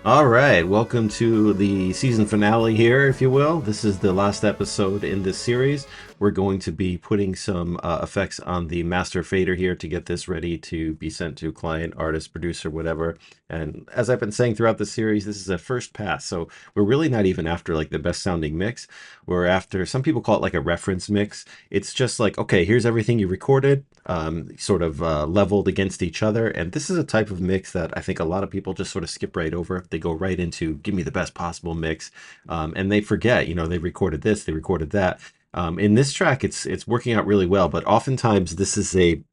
All right, welcome to the season finale here, if you will. This is the last episode in this series. We're going to be putting some effects on the master fader here to get this ready to be sent to client, artist, producer, whatever. And as I've been saying throughout the series, this is a first pass. So we're really not even after like the best sounding mix. We're after, some people call it like a reference mix. It's just like, okay, here's everything you recorded, sort of leveled against each other. And this is a type of mix that I think a lot of people just sort of skip right over. They go right into give me the best possible mix, and they forget, they recorded this, they recorded that. In this track, it's working out really well, but oftentimes this is a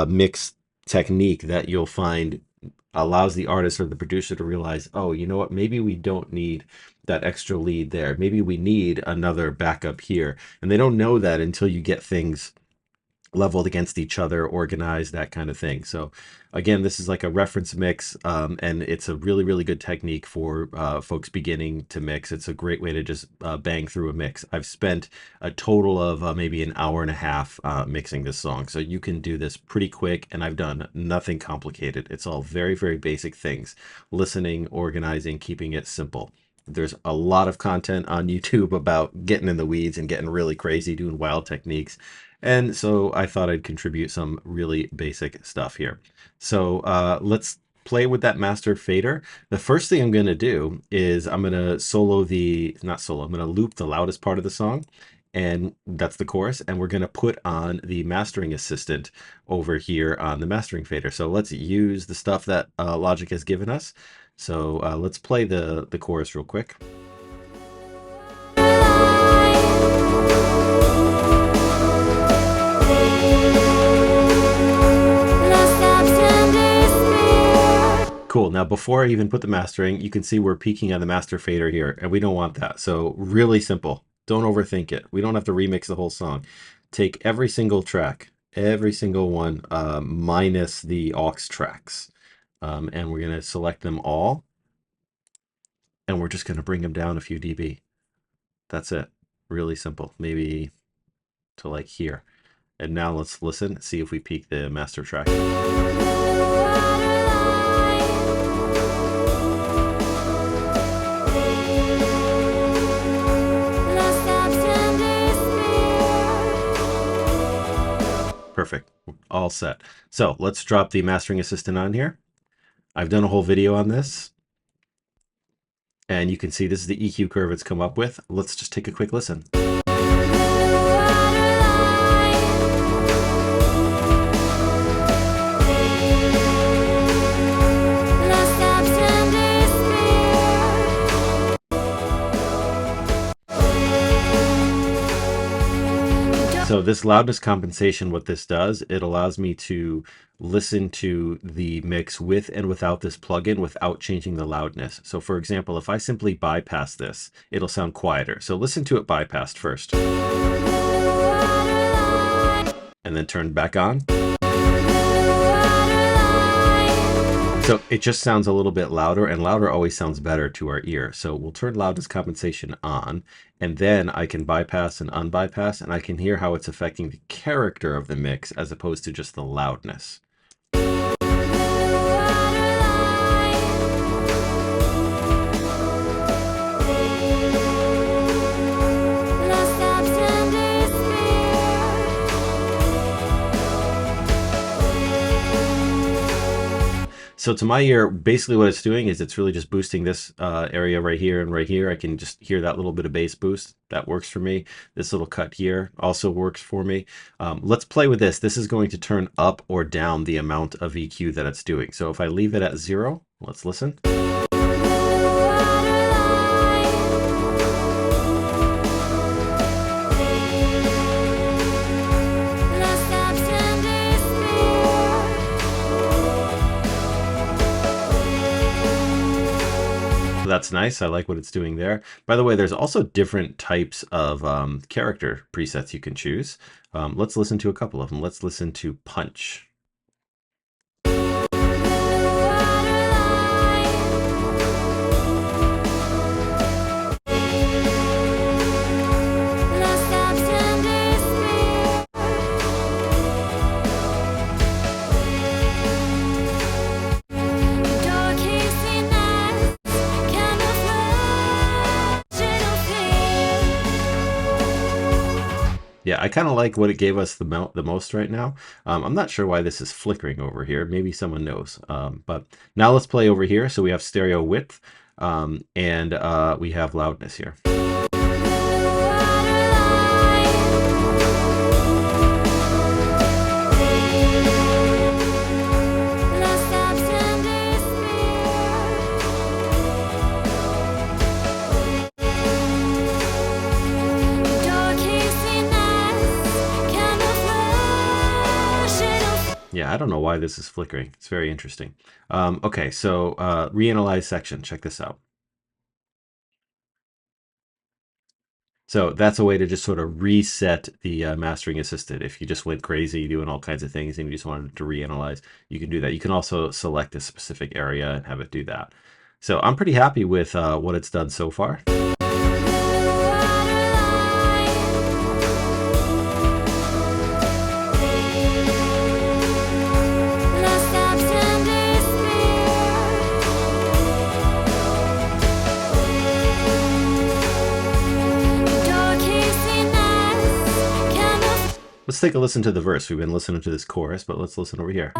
mix technique that you'll find allows the artist or the producer to realize, oh, you know what, maybe we don't need that extra lead there. Maybe we need another backup here. And they don't know that until you get things leveled against each other, organized, that kind of thing. So again, this is like a reference mix, and it's a really, really good technique for folks beginning to mix. It's a great way to just bang through a mix. I've spent a total of maybe an hour and a half mixing this song. So you can do this pretty quick, and I've done nothing complicated. It's all very, very basic things. Listening, organizing, keeping it simple. There's a lot of content on YouTube about getting in the weeds and getting really crazy, doing wild techniques. And so I thought I'd contribute some really basic stuff here. So let's play with that master fader. The first thing I'm going to do is I'm going to I'm going to loop the loudest part of the song. And that's the chorus. And we're going to put on the mastering assistant over here on the mastering fader. So let's use the stuff that Logic has given us. So let's play the chorus real quick. Cool. Now, before I even put the mastering, you can see we're peaking on the master fader here, and we don't want that. So really simple. Don't overthink it. We don't have to remix the whole song. Take every single track, every single one, minus the aux tracks. And we're going to select them all. And we're just going to bring them down a few dB. That's it. Really simple. Maybe to like here. And now let's listen, see if we peak the master track. Perfect. All set. So let's drop the mastering assistant on here. I've done a whole video on this. And you can see this is the EQ curve it's come up with. Let's just take a quick listen. So this loudness compensation, what this does, it allows me to listen to the mix with and without this plugin without changing the loudness. So for example, if I simply bypass this, it'll sound quieter. So listen to it bypassed first. And then turn back on. So it just sounds a little bit louder, and louder always sounds better to our ear. So we'll turn loudness compensation on, and then I can bypass and unbypass, and I can hear how it's affecting the character of the mix as opposed to just the loudness. So to my ear, basically what it's doing is it's really just boosting this area right here and right here. I can just hear that little bit of bass boost. That works for me. This little cut here also works for me. Let's play with this. This is going to turn up or down the amount of EQ that it's doing. So if I leave it at 0, let's listen. So that's nice. I like what it's doing there. By the way, there's also different types of character presets you can choose. Let's listen to a couple of them. Let's listen to Punch. Yeah, I kind of like what it gave us the most right now. I'm not sure why this is flickering over here. Maybe someone knows. But now let's play over here. So we have stereo width, and we have loudness here. Yeah, I don't know why this is flickering. It's very interesting. Okay, so reanalyze section. Check this out. So that's a way to just sort of reset the mastering assistant. If you just went crazy doing all kinds of things and you just wanted to reanalyze, you can do that. You can also select a specific area and have it do that. So I'm pretty happy with what it's done so far. Let's take a listen to the verse. We've been listening to this chorus, but let's listen over here.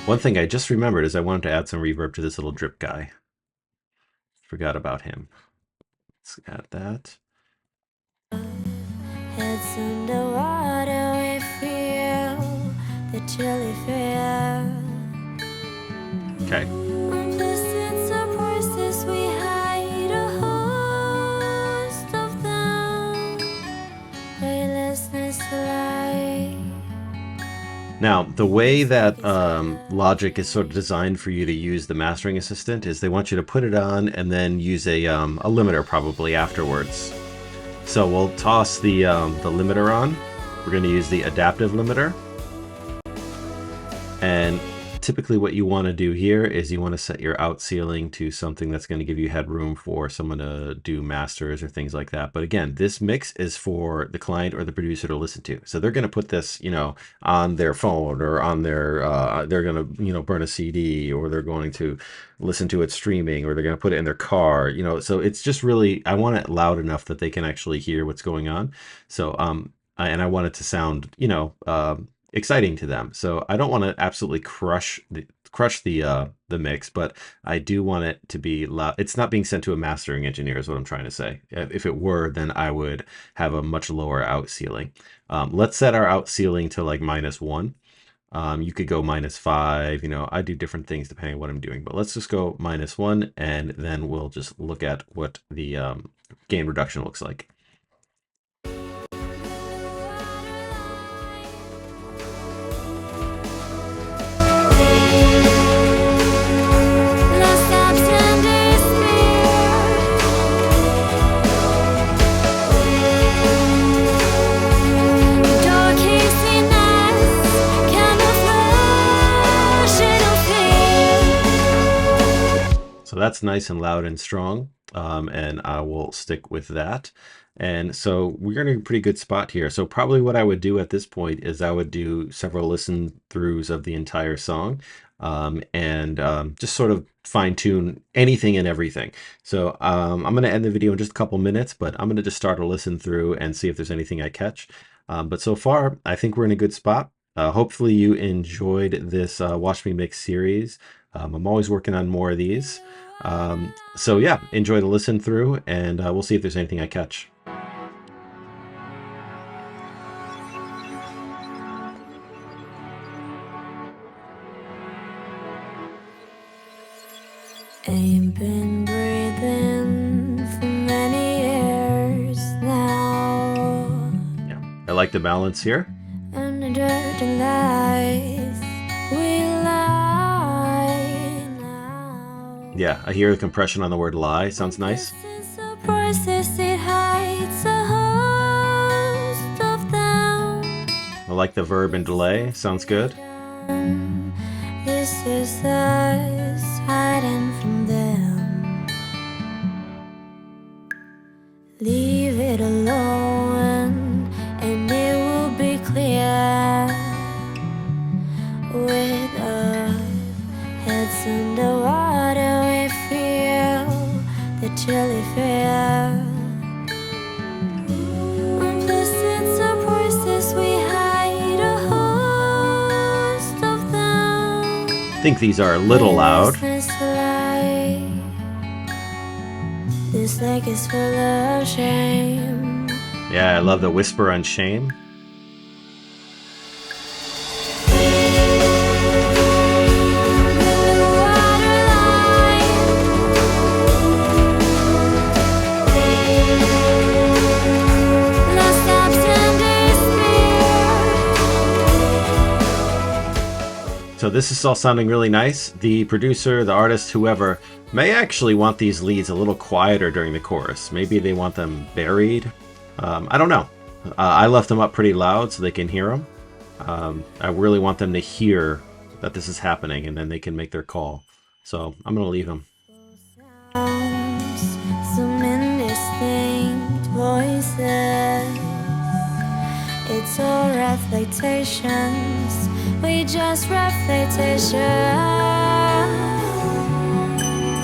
One thing I just remembered is I wanted to add some reverb to this little drip guy. Forgot about him. Let's add that. Heads underwater, we feel the chilly fear. Okay. Now, the way that Logic is sort of designed for you to use the mastering assistant is they want you to put it on and then use a limiter probably afterwards. So we'll toss the limiter on. We're going to use the adaptive limiter. And typically what you want to do here is you want to set your out ceiling to something that's going to give you headroom for someone to do masters or things like that. But again, this mix is for the client or the producer to listen to. So they're going to put this, on their phone or on their, they're going to, burn a CD, or they're going to listen to it streaming, or they're going to put it in their car, so it's just really, I want it loud enough that they can actually hear what's going on. So, and I want it to sound, exciting to them. So I don't want to absolutely crush the mix, but I do want it to be loud. It's not being sent to a mastering engineer is what I'm trying to say. If it were, then I would have a much lower out ceiling. Let's set our out ceiling to like -1. You could go -5, I do different things depending on what I'm doing, but let's just go -1, and then we'll just look at what the gain reduction looks like. So that's nice and loud and strong, and I will stick with that. And so we're in a pretty good spot here. So probably what I would do at this point is I would do several listen throughs of the entire song, and just sort of fine tune anything and everything. So I'm going to end the video in just a couple minutes, but I'm going to just start a listen through and see if there's anything I catch. But so far, I think we're in a good spot. Hopefully you enjoyed this Watch Me Mix series. I'm always working on more of these. So yeah, enjoy the listen through, and we'll see if there's anything I catch. Ain't been breathing for many years now. Yeah, I like the balance here. And the dirty lies we lie now. Yeah, I hear the compression on the word lie. Sounds nice. I like the verb and delay. Sounds good. This is us hiding from them. Leave Think these are a little loud. This lake is full of shame. Yeah, I love the whisper on shame. So this is all sounding really nice. The producer, the artist, whoever, may actually want these leads a little quieter during the chorus. Maybe they want them buried. I don't know. I left them up pretty loud so they can hear them. I really want them to hear that this is happening, and then they can make their call. So I'm going to leave them. Some indistinct voices. It's all reflectations. We just reflectations.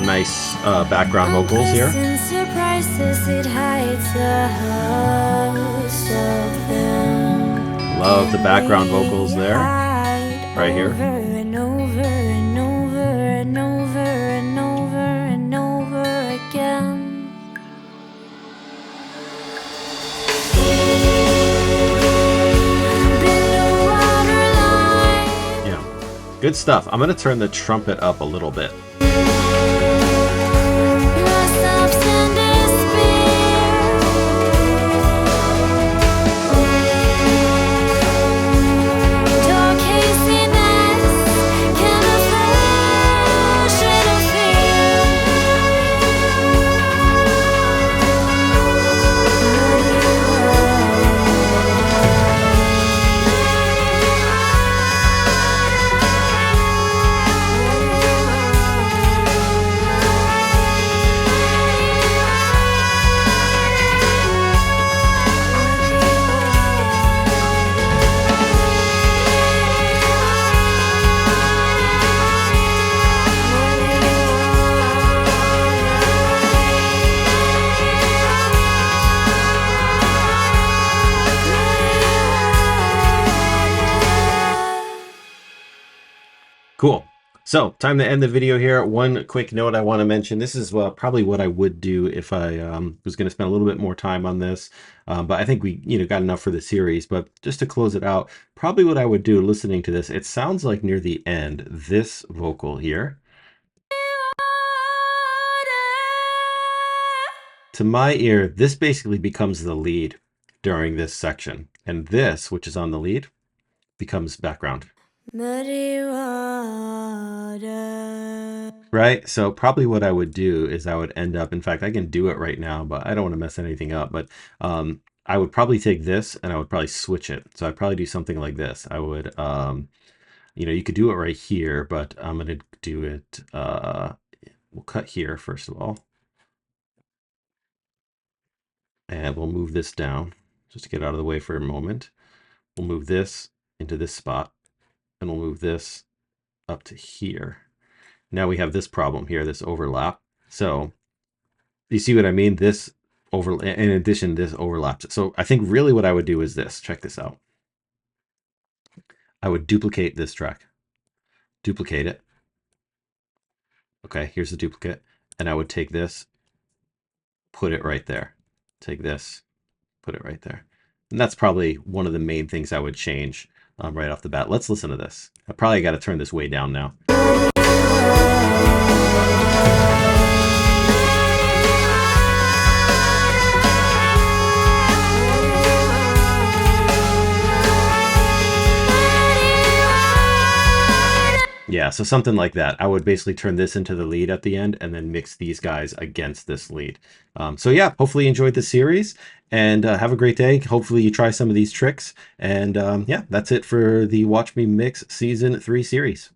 Nice background vocals here. Surprises, it hides a host of them. Love the background vocals there. Right here. Over and over and over and over and over and over again. Good stuff. I'm going to turn the trumpet up a little bit. Cool. So, time to end the video here. One quick note I want to mention. This is probably what I would do if I was going to spend a little bit more time on this. But I think we got enough for the series. But just to close it out, probably what I would do listening to this, it sounds like near the end, this vocal here. To my ear, this basically becomes the lead during this section. And this, which is on the lead, becomes background. Muddy water. Right? So probably what I would do is I would end up, in fact, I can do it right now, but I don't want to mess anything up. But I would probably take this and I would probably switch it. So I'd probably do something like this. I would, you could do it right here, but I'm going to do it, we'll cut here first of all. And we'll move this down just to get out of the way for a moment. We'll move this into this spot and we'll move this up to here. Now we have this problem here, this overlap. So you see what I mean? This in addition, this overlaps. So I think really what I would do is this. Check this out. I would duplicate this track. Duplicate it. Okay, here's the duplicate. And I would take this, put it right there. Take this, put it right there. And that's probably one of the main things I would change right off the bat. Let's listen to this. I probably got to turn this way down now. Yeah, so something like that. I would basically turn this into the lead at the end and then mix these guys against this lead. So yeah, hopefully you enjoyed the series and have a great day. Hopefully you try some of these tricks. And yeah, that's it for the Watch Me Mix Season 3 series.